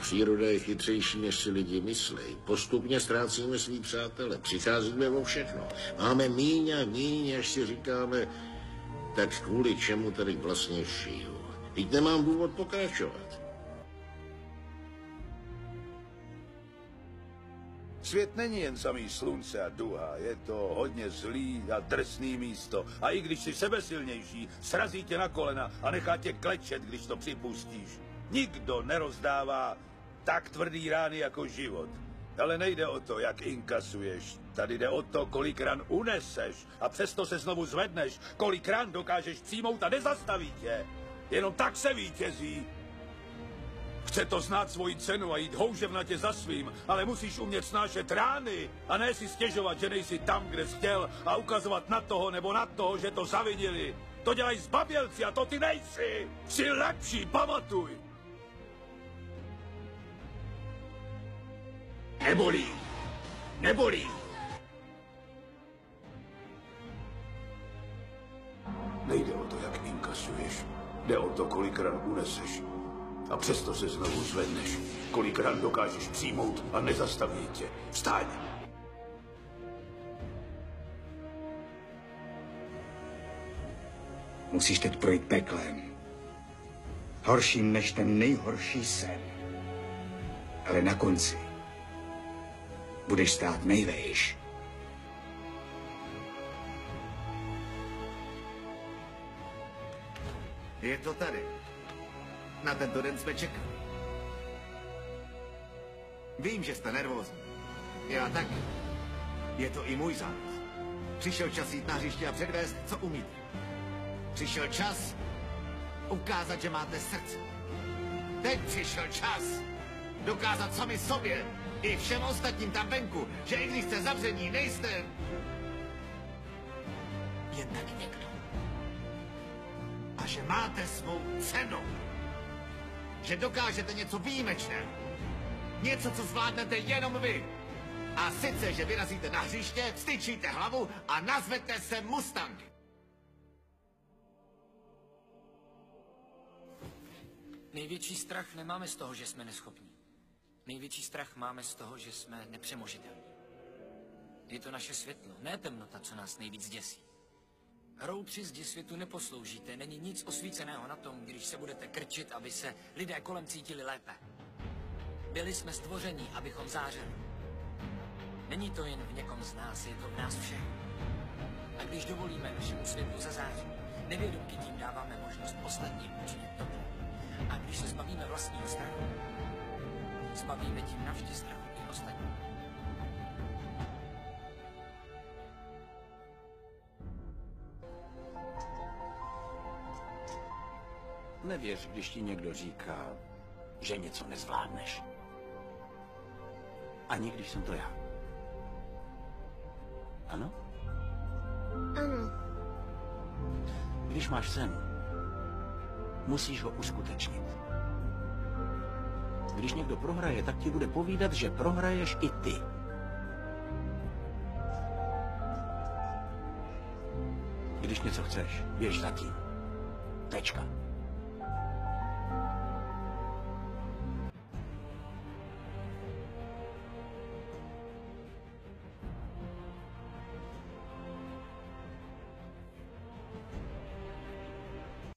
Příroda je chytřejší, než si lidi myslí. Postupně ztrácíme svý přátele, přicházíme o všechno. Máme míň a míň, až si říkáme, tak kvůli čemu tady vlastně žiju. Teď nemám důvod pokračovat. Svět není jen samý slunce a duha, je to hodně zlý a drsný místo. A i když jsi sebesilnější, srazí tě na kolena a nechá tě klečet, když to připustíš. Nikdo nerozdává tak tvrdý rány jako život. Ale nejde o to, jak inkasuješ. Tady jde o to, kolik ran uneseš a přesto se znovu zvedneš. Kolik ran dokážeš přijmout a nezastaví tě. Jenom tak se vítězí. Chce to znát svoji cenu a jít houževnatě za svým, ale musíš umět snášet rány a ne si stěžovat, že nejsi tam, kde jsi chtěl a ukazovat na toho nebo na toho, že to zavinili. To dělají zbabělci a to ty nejsi. Jsi lepší, pamatuj. Nebolí. Nebolí. Nejde o to, jak inkasuješ. Jde o to, kolik ran uneseš. A přesto se znovu zvedneš. Kolik ran dokážeš přijmout a nezastaví tě. Vstaň! Musíš teď projít peklem. Horším než ten nejhorší sen. Ale na konci budeš stát nejvejš. Je to tady. Na tento den jsme čekali. Vím, že jste nervózní. Já taky. Je to i můj zápas. Přišel čas jít na hřiště a předvést, co umíte. Přišel čas ukázat, že máte srdce. Teď přišel čas dokázat sami sobě i všem ostatním tam venku, že i když jste zavření, nejste jen tak někdo. A že máte svou cenu. Že dokážete něco výjimečného. Něco, co zvládnete jenom vy. A sice, že vyrazíte na hřiště, vstyčíte hlavu a nazvete se Mustang. Největší strach nemáme z toho, že jsme neschopní. Největší strach máme z toho, že jsme nepřemožitelní. Je to naše světlo, ne temnota, co nás nejvíc děsí. Hroutři zdi světu neposloužíte, není nic osvíceného na tom, když se budete krčit, aby se lidé kolem cítili lépe. Byli jsme stvoření, abychom zářili. Není to jen v někom z nás, je to v nás všech. A když dovolíme našemu světlu zazářit, nevědomky tím dáváme možnost ostatním učinit to. A když se zbavíme vlastního strachu, zbavíme tím navždy strachu i ostatní. Nevěř, když ti někdo říká, že něco nezvládneš. Ani když jsem to já. Ano? Ano. Když máš sen, musíš ho uskutečnit. Když někdo prohraje, tak ti bude povídat, že prohraješ i ty. Když něco chceš, běž za tím. Tečka.